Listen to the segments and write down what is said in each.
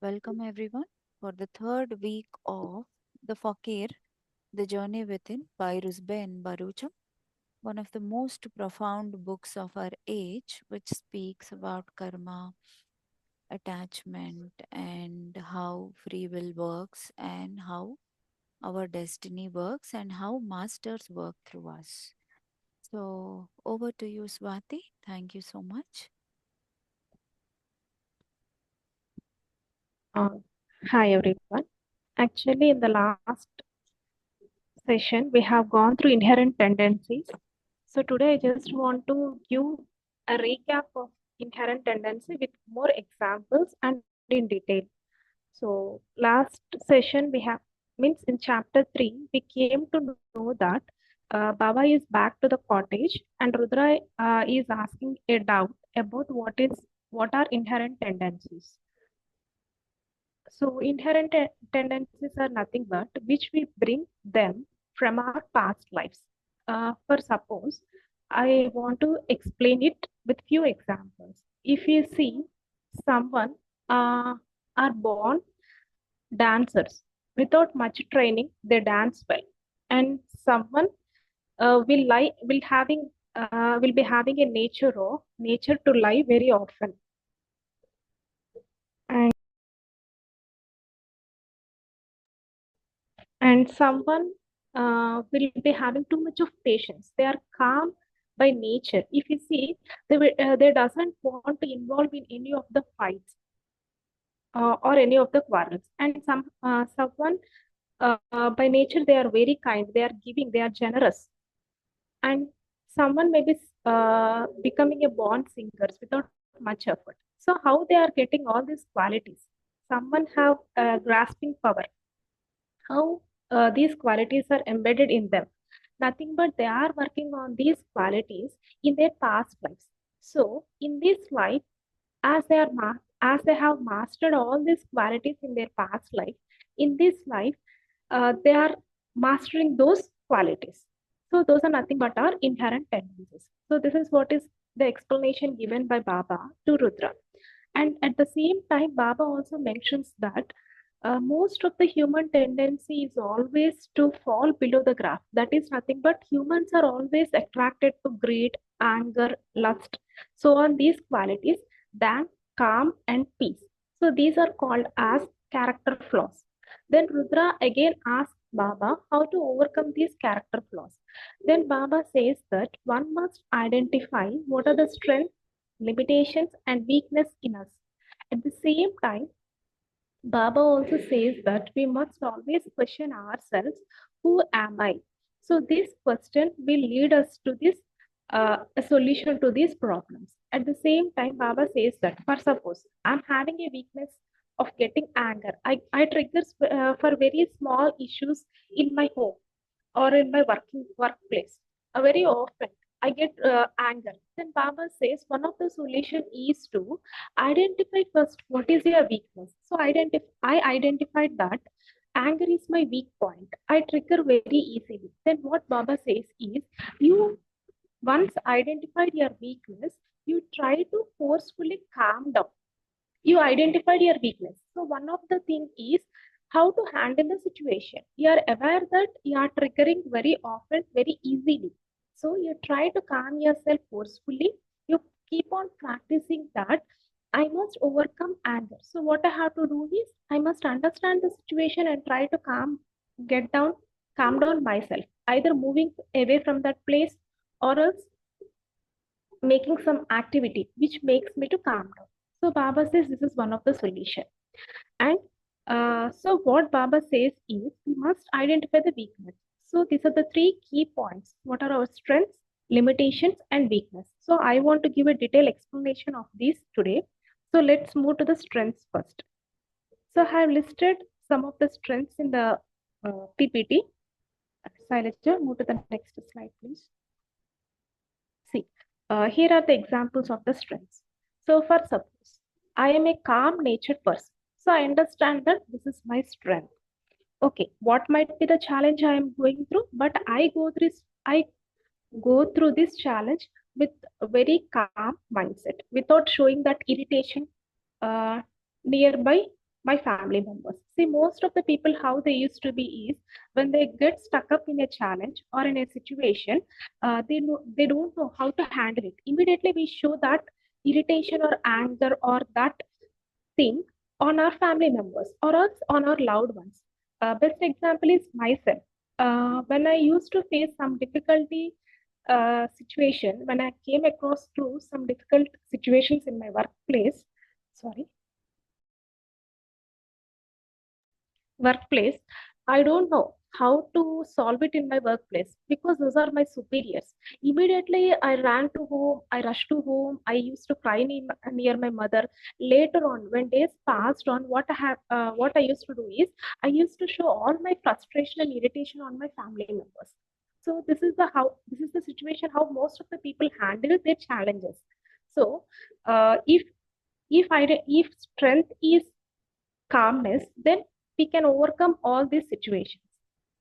Welcome everyone for the third week of the Fakir, The Journey Within by Rusben Barucham, one of the most profound books of our age, which speaks about karma, attachment, and how free will works, and how our destiny works, and how masters work through us. So, over to you, Swati. Thank you so much. Uh, Hi everyone. Actually, in the last session, we have gone through inherent tendencies. So today, I just want to give a recap of inherent tendency with more examples and in detail. So last session we have means in chapter 3, we came to know that Baba is back to the cottage and Rudra is asking a doubt about what are inherent tendencies. So inherent tendencies are nothing but which we bring them from our past lives. For suppose, I want to explain it with few examples. If you see someone are born dancers without much training, they dance well, and someone will be having a nature to lie very often, and someone will be having too much of patience. They are calm by nature. If you see, they doesn't want to involve in any of the fights or any of the quarrels. And someone by nature they are very kind. They are giving. They are generous. And someone may be becoming a born singers without much effort. So how they are getting all these qualities? Someone have grasping power, how these qualities are embedded in them. Nothing but they are working on these qualities in their past lives. So in this life, as they have mastered all these qualities in their past life, in this life, they are mastering those qualities. So those are nothing but our inherent tendencies. So this is what is the explanation given by Baba to Rudra. And at the same time, Baba also mentions that most of the human tendency is always to fall below the graph. That is nothing but humans are always attracted to greed, anger, lust, so on these qualities than calm and peace. So these are called as character flaws. Then Rudra again asks Baba how to overcome these character flaws. Then Baba says that one must identify what are the strengths, limitations, and weakness in us. At the same time, Baba also says that we must always question ourselves, who am I? So this question will lead us to this a solution to these problems. At the same time, Baba says that, for suppose I'm having a weakness of getting anger. I triggers for very small issues in my home or in my workplace. Very often I get anger. Then Baba says one of the solution is to identify first what is your weakness. So I identified that anger is my weak point. I trigger very easily. Then what Baba says is you once identified your weakness, you try to forcefully calm down. You identified your weakness. So one of the thing is how to handle the situation. You are aware that you are triggering very often, very easily. So you try to calm yourself forcefully. You keep on practicing that. I must overcome anger. So what I have to do is I must understand the situation and try to get down, calm down myself. Either moving away from that place or else making some activity which makes me to calm down. So Baba says this is one of the solution. And so what Baba says is we must identify the weakness. So these are the three key points. What are our strengths, limitations, and weakness? So I want to give a detailed explanation of these today. So let's move to the strengths first. So I have listed some of the strengths in the PPT. Sailaja, move to the next slide, please. See, here are the examples of the strengths. So for suppose, I am a calm natured person. So I understand that this is my strength. Okay, what might be the challenge I am going through? But I go through this challenge with a very calm mindset without showing that irritation uh, nearby my family members. See, most of the people, how they used to be is when they get stuck up in a challenge or in a situation, they don't know how to handle it. Immediately, we show that irritation or anger or that thing on our family members or else on our loved ones. Best example is myself. When I used to face some difficulty situation, when I came across through some difficult situations in my workplace, sorry, workplace, I don't know how to solve it in my workplace because those are my superiors. Immediately I ran to home, I rushed to home, I used to cry near my mother. Later on, when days passed on, what I used to do is I used to show all my frustration and irritation on my family members. So this is the situation how most of the people handle their challenges. So if strength is calmness, then we can overcome all these situations.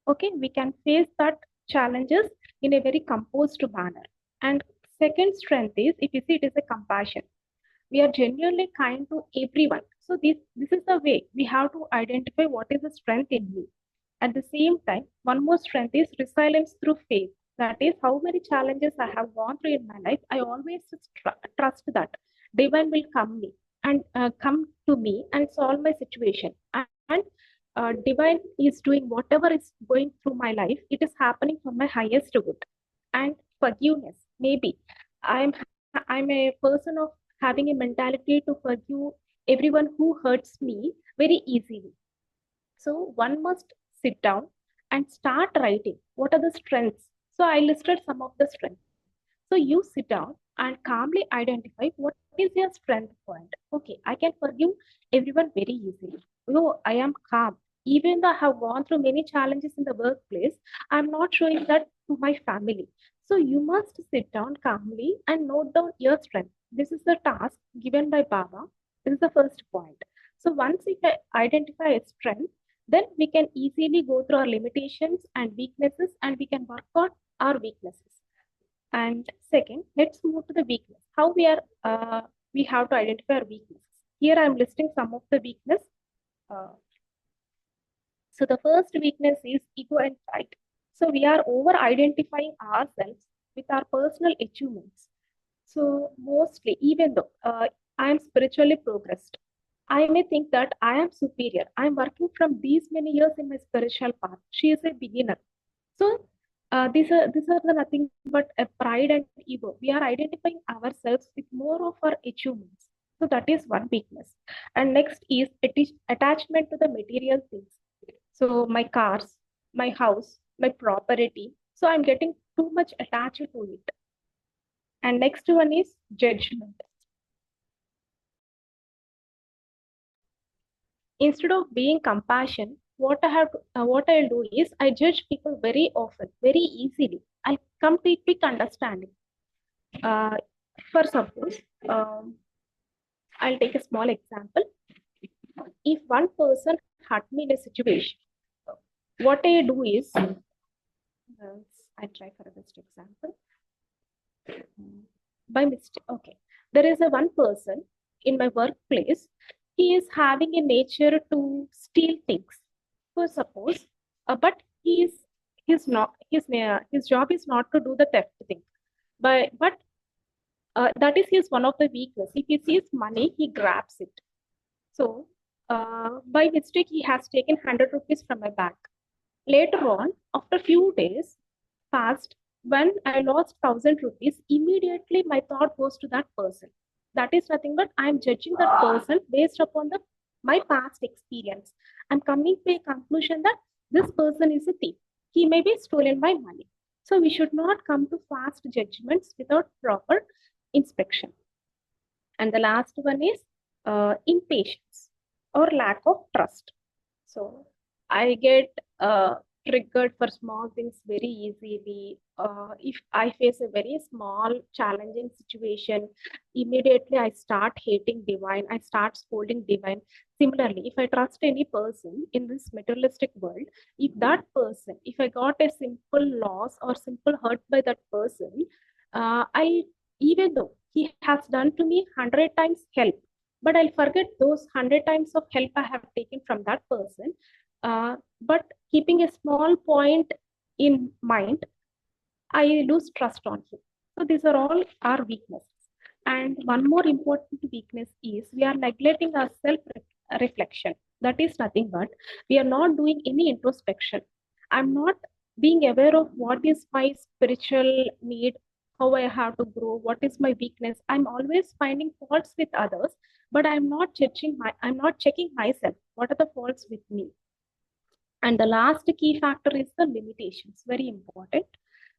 Okay, we can face that challenges in a very composed manner. And second strength is, if you see, it is a compassion. We are genuinely kind to everyone. So this is the way we have to identify what is the strength in me. At the same time, one more strength is resilience through faith. That is, how many challenges I have gone through in my life, I always trust that divine will come to me and solve my situation. And divine is doing whatever is going through my life. It is happening for my highest good. And forgiveness, maybe I'm a person of having a mentality to forgive everyone who hurts me very easily. So one must sit down and start writing. What are the strengths? So I listed some of the strengths. So you sit down and calmly identify what is your strength point. Okay, I can forgive everyone very easily. No, I am calm. Even though I have gone through many challenges in the workplace, I'm not showing that to my family. So you must sit down calmly and note down your strength. This is the task given by Baba. This is the first point. So once we identify a strength, then we can easily go through our limitations and weaknesses and we can work on our weaknesses. And second, let's move to the weakness. How we have to identify our weaknesses. Here I'm listing some of the weakness. Uh, so the first weakness is ego and pride. So we are over identifying ourselves with our personal achievements. So mostly, even though I am spiritually progressed, I may think that I am superior. I am working from these many years in my spiritual path. She is a beginner. So these are the nothing but a pride and ego. We are identifying ourselves with more of our achievements. So that is one weakness. And next is attachment to the material things. So my cars, my house, my property. So I'm getting too much attached to it. And next one is judgment. Instead of being compassion, what I'll do is I judge people very often, very easily. I'll come to a quick understanding. Uh, for suppose, I'll take a small example. If one person hurt me in a situation, what I do is, I try for a best example. By mistake, okay. There is a one person in my workplace. He is having a nature to steal things. So suppose, but he's not his job is not to do the theft thing. But that is his one of the weakness. If he sees money, he grabs it. So by mistake, he has taken 100 rupees from my bag. Later on, after few days passed, when I lost 1,000 rupees, immediately my thought goes to that person. That is nothing but I am judging that person based upon my past experience. I'm coming to a conclusion that this person is a thief. He may be stolen my money. So we should not come to fast judgments without proper inspection. And the last one is impatience or lack of trust. So I get triggered for small things very easily. If I face a very small, challenging situation, immediately I start hating divine. I start scolding divine. Similarly, if I trust any person in this materialistic world, if I got a simple loss or simple hurt by that person, I even though he has done to me 100 times help, but I'll forget those 100 times of help I have taken from that person. But keeping a small point in mind, I lose trust on him. So these are all our weaknesses. And one more important weakness is we are neglecting our self reflection. That is nothing but we are not doing any introspection. I'm not being aware of what is my spiritual need, how I have to grow, what is my weakness. I'm always finding faults with others, but I'm not checking myself. What are the faults with me? And the last key factor is the limitations, very important.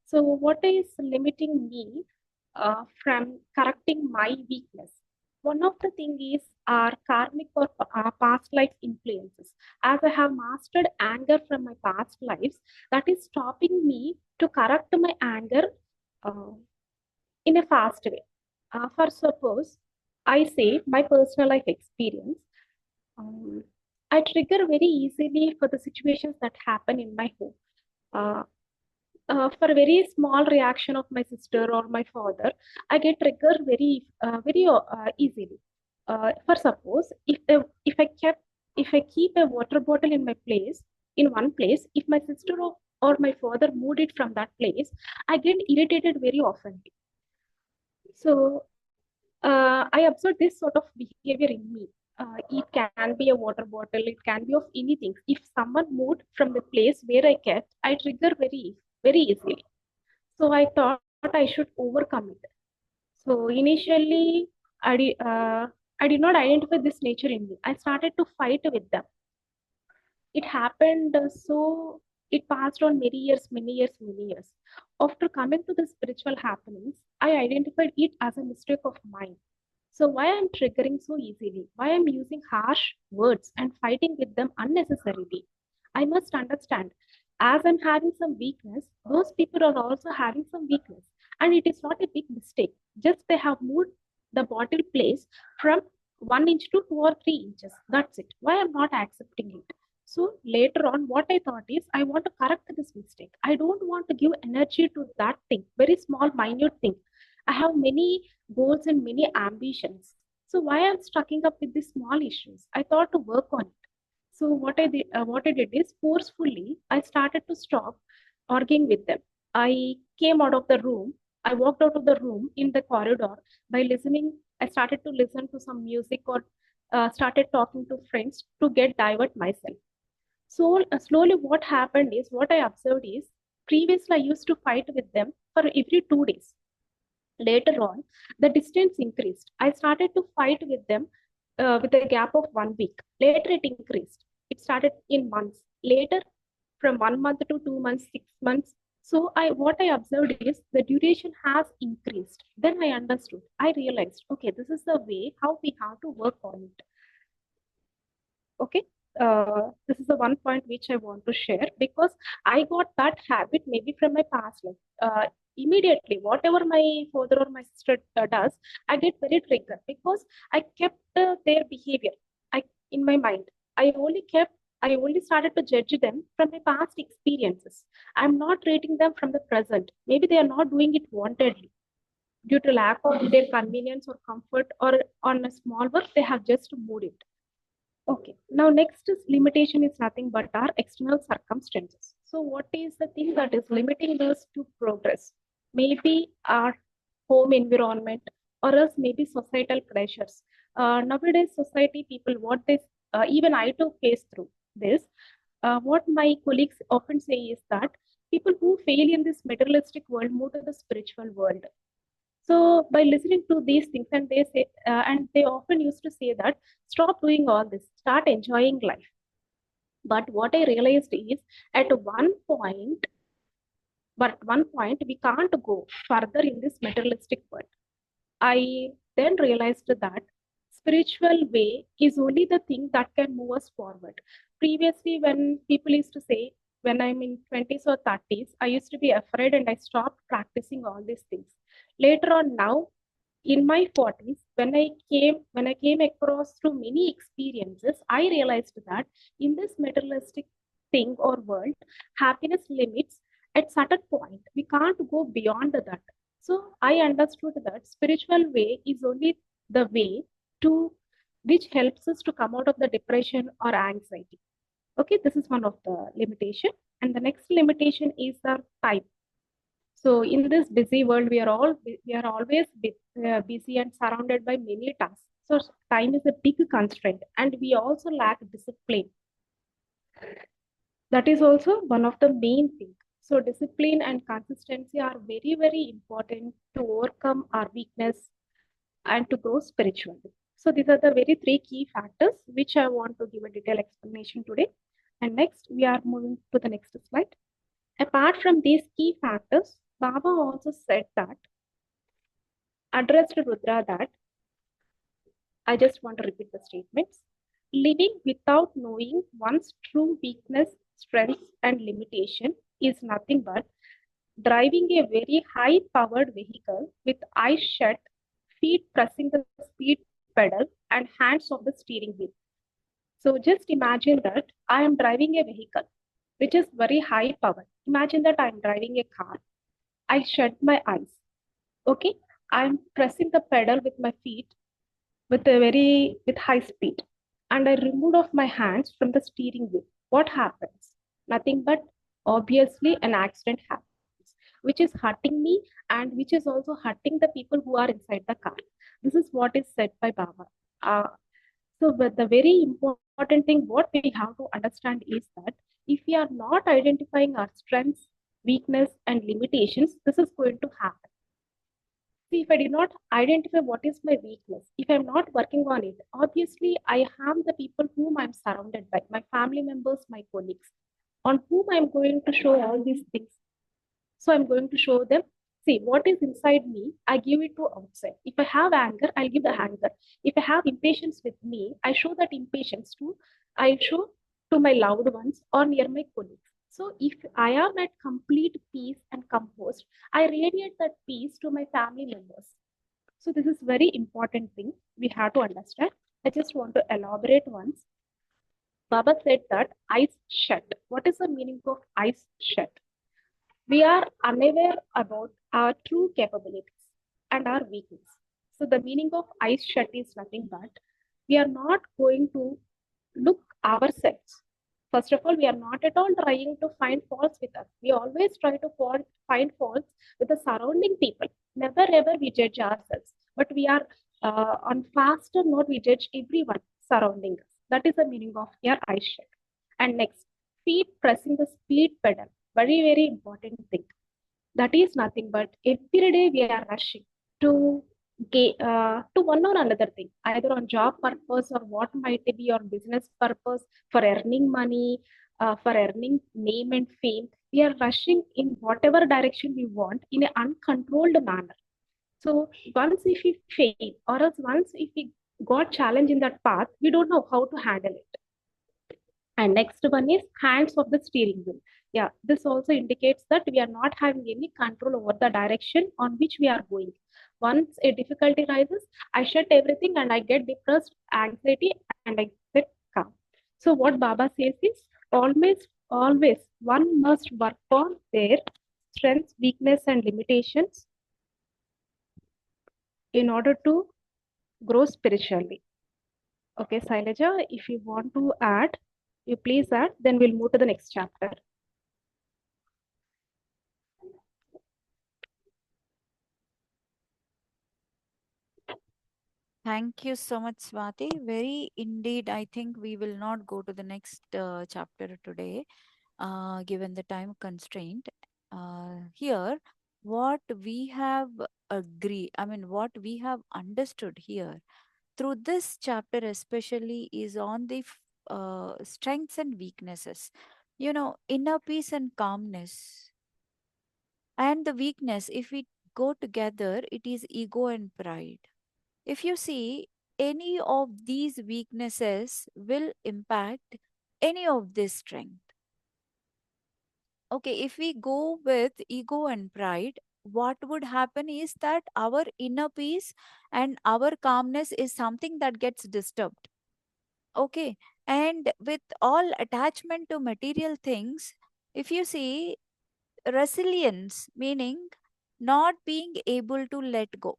So, what is limiting me from correcting my weakness? One of the thing is our karmic or past life influences. As I have mastered anger from my past lives, that is stopping me to correct my anger uh, in a fast way. For suppose, I say my personal life experience. Um, I trigger very easily for the situations that happen in my home. Uh, for a very small reaction of my sister or my father, I get triggered very easily. For suppose, if I keep a water bottle in my place in one place, if my sister or my father moved it from that place, I get irritated very often. So I observe this sort of behavior in me. It can be a water bottle, it can be of anything. If someone moved from the place where I kept, I trigger very easily. So I thought I should overcome it. So initially, I did not identify this nature in me. I started to fight with them. It happened so it passed on many years. After coming to the spiritual happenings, I identified it as a mistake of mine. So why I'm triggering so easily? Why I'm using harsh words and fighting with them unnecessarily? I must understand. As I'm having some weakness, those people are also having some weakness. And it is not a big mistake. Just they have moved the bottle place from 1 inch to 2 or 3 inches. That's it. Why I'm not accepting it? So later on, what I thought is I want to correct this mistake. I don't want to give energy to that thing, very small, minute thing. I have many goals and many ambitions. So why I'm stucking up with these small issues? I thought to work on it. So what I did is forcefully I started to stop arguing with them. I came out of the room. I walked out of the room in the corridor by listening. I started to listen to some music or started talking to friends to get divert myself. So slowly, what happened is what I observed is previously I used to fight with them for every 2 days. Later on, the distance increased. I started to fight with them with a gap of 1 week. Later, it increased. It started in months. Later, from 1 month to 2 months, 6 months. So I what I observed is the duration has increased. Then I understood. I realized, okay, this is the way how we have to work on it. Okay, this is the one point which I want to share because I got that habit maybe from my past life. Immediately, whatever my father or my sister does, I get very triggered because I kept their behavior I in my mind. I only started to judge them from my past experiences. I'm not rating them from the present. Maybe they are not doing it wantedly due to lack of their convenience or comfort or on a small work they have just moved it. Okay. Now, next is limitation is nothing but our external circumstances. So, what is the thing that is limiting us to progress? Maybe our home environment, or else maybe societal pressures. Nowadays, society people, what this, even I too face through this. What my colleagues often say is that people who fail in this materialistic world move to the spiritual world. So by listening to these things, and they often used to say that stop doing all this, start enjoying life. But what I realized is at point, one point, we can't go further in this materialistic world. I then realized that spiritual way is only the thing that can move us forward. Previously, when people used to say, when I'm in 20s or 30s, I used to be afraid and I stopped practicing all these things. Later on now, in my 40s, when I came across through many experiences, I realized that in this materialistic thing or world, happiness limits at certain point. We can't go beyond that. So I understood that spiritual way is only the way to which helps us to come out of the depression or anxiety. Okay, this is one of the limitation. And the next limitation is our time. So in this busy world, we are always busy and surrounded by many tasks. So time is a big constraint, and we also lack discipline. That is also one of the main things. So discipline and consistency are very, very important to overcome our weakness and to grow spiritually. So these are the very three key factors which I want to give a detailed explanation today. And next, we are moving to the next slide. Apart from these key factors, Baba also said that, addressed Rudra that, I just want to repeat the statements. Living without knowing one's true weakness, strengths, and limitation is nothing but driving a very high powered vehicle with eyes shut, feet pressing the speed pedal, and hands on the steering wheel. So just imagine that I am driving a vehicle which is very high powered. Imagine that I am driving a car. I shut my eyes. Okay. I'm pressing the pedal with my feet with high speed, and I removed off my hands from the steering wheel. What happens? Nothing but obviously an accident happens, which is hurting me and which is also hurting the people who are inside the car. This is what is said by Baba. Uh, but the very important thing what we have to understand is that if we are not identifying our strengths, weakness, and limitations, this is going to happen. See, if I did not identify what is my weakness, if I'm not working on it, obviously I harm the people whom I'm surrounded by, my family members, my colleagues, on whom I'm going to show all these things. So I'm going to show them, see, what is inside me, I give it to outside. If I have anger, I'll give the anger. If I have impatience with me, I show that impatience to, I show to my loved ones or near my colleagues. So if I am at complete peace and composed, I radiate that peace to my family members. So this is very important thing we have to understand. I just want to elaborate once. Baba said that eyes shut. What is the meaning of eyes shut? We are unaware about our true capabilities and our weakness. So the meaning of eyes shut is nothing but we are not going to look ourselves. First of all, we are not at all trying to find faults with us. We always try to find faults with the surrounding people. Never ever we judge ourselves, but we are on faster note. We judge everyone surrounding us. That is the meaning of your eyes shut. And next, feet pressing the speed pedal. Very very important thing. That is nothing but every day we are rushing to to one or another thing, either on job purpose or what might be on business purpose, for earning money, for earning name and fame. We are rushing in whatever direction we want in an uncontrolled manner. So once if we fail, or else once if we got challenge in that path, we don't know how to handle it. And next one is hands of the steering wheel. Yeah, this also indicates that we are not having any control over the direction on which we are going. Once a difficulty rises, I shut everything and I get depressed, anxiety, and I get calm. So what Baba says is always one must work on their strengths, weakness, and limitations in order to grow spiritually. Okay, Sailaja, if you want to add, you please add, then we'll move to the next chapter. Thank you so much, Swati. Very indeed, I think we will not go to the next chapter today, given the time constraint. Here, what we have what we have understood here through this chapter, especially, is on the strengths and weaknesses. Inner peace and calmness, and the weakness, if we go together, it is ego and pride. If you see, any of these weaknesses will impact any of this strength. Okay, if we go with ego and pride, what would happen is that our inner peace and our calmness is something that gets disturbed. Okay, and with all attachment to material things, if you see, resilience, meaning not being able to let go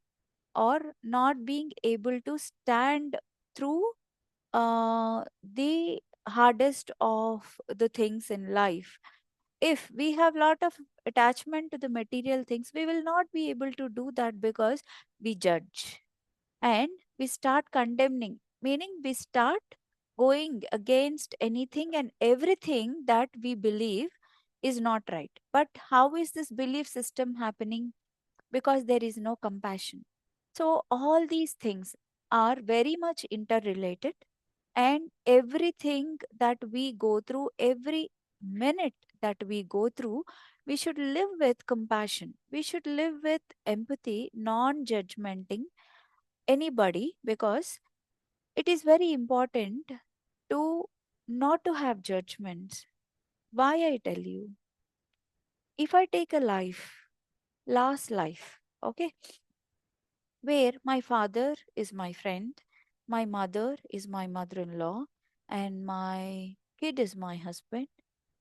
or not being able to stand through the hardest of the things in life. If we have lot of attachment to the material things, we will not be able to do that because we judge and we start condemning, meaning we start going against anything and everything that we believe is not right. But how is this belief system happening? Because there is no compassion. So, all these things are very much interrelated, and everything that we go through, every minute that we go through, we should live with compassion. We should live with empathy, non judgmenting anybody, because it is very important to not to have judgments. Why I tell you? If I take a life, last life, okay, where my father is my friend, my mother is my mother in law, and my kid is my husband,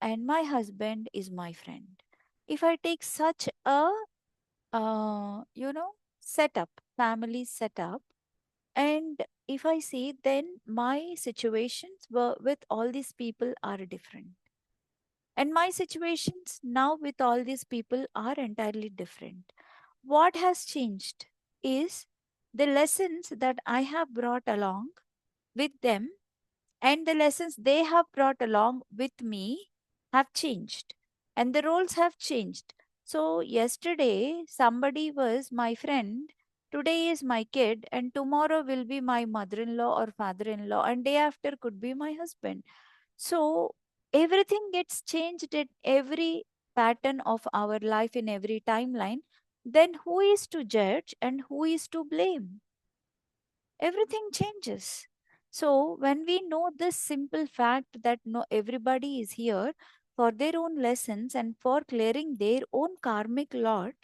and my husband is my friend. If I take such a, setup, family setup, and if I see, then my situations were with all these people are different. And my situations now with all these people are entirely different. What has changed is the lessons that I have brought along with them and the lessons they have brought along with me have changed, and the roles have changed. So, yesterday somebody was my friend, today is my kid, and tomorrow will be my mother in law or father in law, and day after could be my husband. So, everything gets changed in every pattern of our life, in every timeline. Then, who is to judge and who is to blame? Everything changes. So when we know this simple fact that no everybody is here for their own lessons and for clearing their own karmic lot,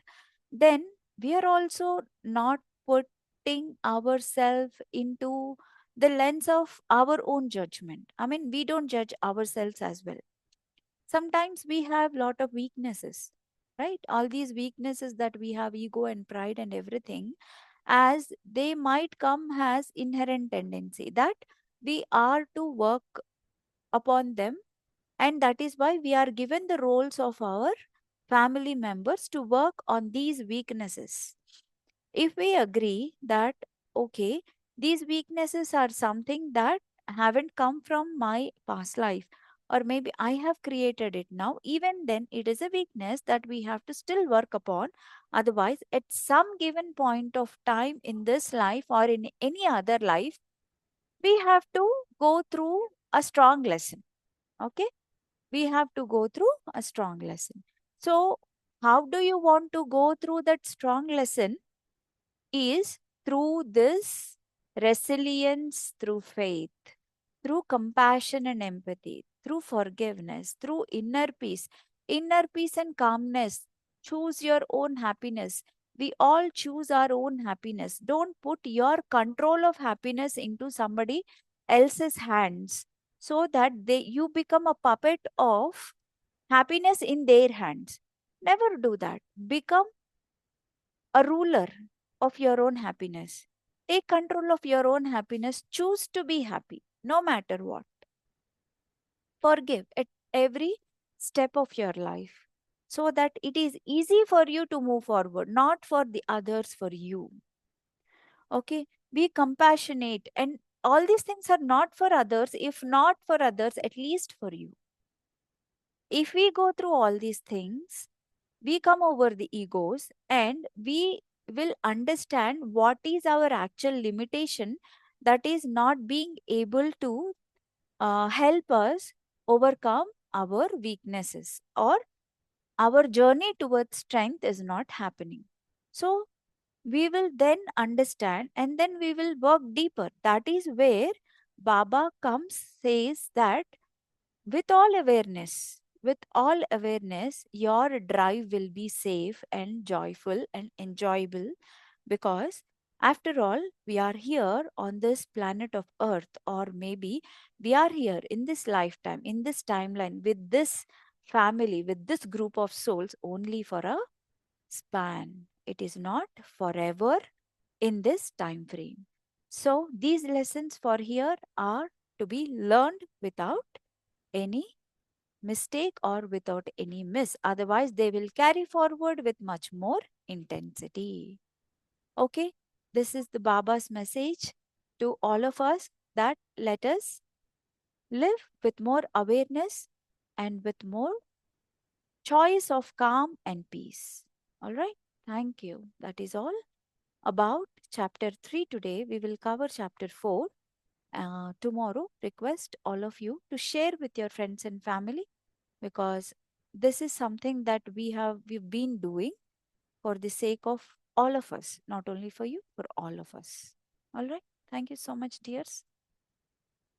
then we are also not putting ourselves into the lens of our own judgment. I mean, we don't judge ourselves as well. Sometimes we have lot of weaknesses, right? All these weaknesses that we have, ego and pride and everything, as they might come as inherent tendency that we are to work upon them, and that is why we are given the roles of our family members to work on these weaknesses. If we agree that, okay, these weaknesses are something that haven't come from my past life, or maybe I have created it now, even then it is a weakness that we have to still work upon. Otherwise, at some given point of time in this life or in any other life, we have to go through a strong lesson. Okay, we have to go through a strong lesson. So how do you want to go through that strong lesson? Is through this resilience, through faith, through compassion and empathy, through forgiveness, through inner peace and calmness. Choose your own happiness. We all choose our own happiness. Don't put your control of happiness into somebody else's hands so that you become a puppet of happiness in their hands. Never do that. Become a ruler of your own happiness. Take control of your own happiness. Choose to be happy no matter what. Forgive at every step of your life so that it is easy for you to move forward, not for the others, for you. Okay? Be compassionate, and all these things are not for others. If not for others, at least for you. If we go through all these things, we come over the egos and we will understand what is our actual limitation that is not being able to help us overcome our weaknesses, or our journey towards strength is not happening. So we will then understand and then we will work deeper. That is where Baba comes, says that with all awareness, your drive will be safe and joyful and enjoyable, because after all, we are here on this planet of Earth, or maybe we are here in this lifetime, in this timeline, with this family, with this group of souls only for a span. It is not forever in this time frame. So these lessons for here are to be learned without any mistake or without any miss. Otherwise, they will carry forward with much more intensity. Okay, this is the Baba's message to all of us, that let us live with more awareness and with more choice of calm and peace. All right, thank you. That is all about chapter 3 today. We will cover chapter 4 tomorrow. Request all of you to share with your friends and family, because this is something that we've been doing for the sake of all of us, not only for you, for all of us. All right, thank you so much, dears.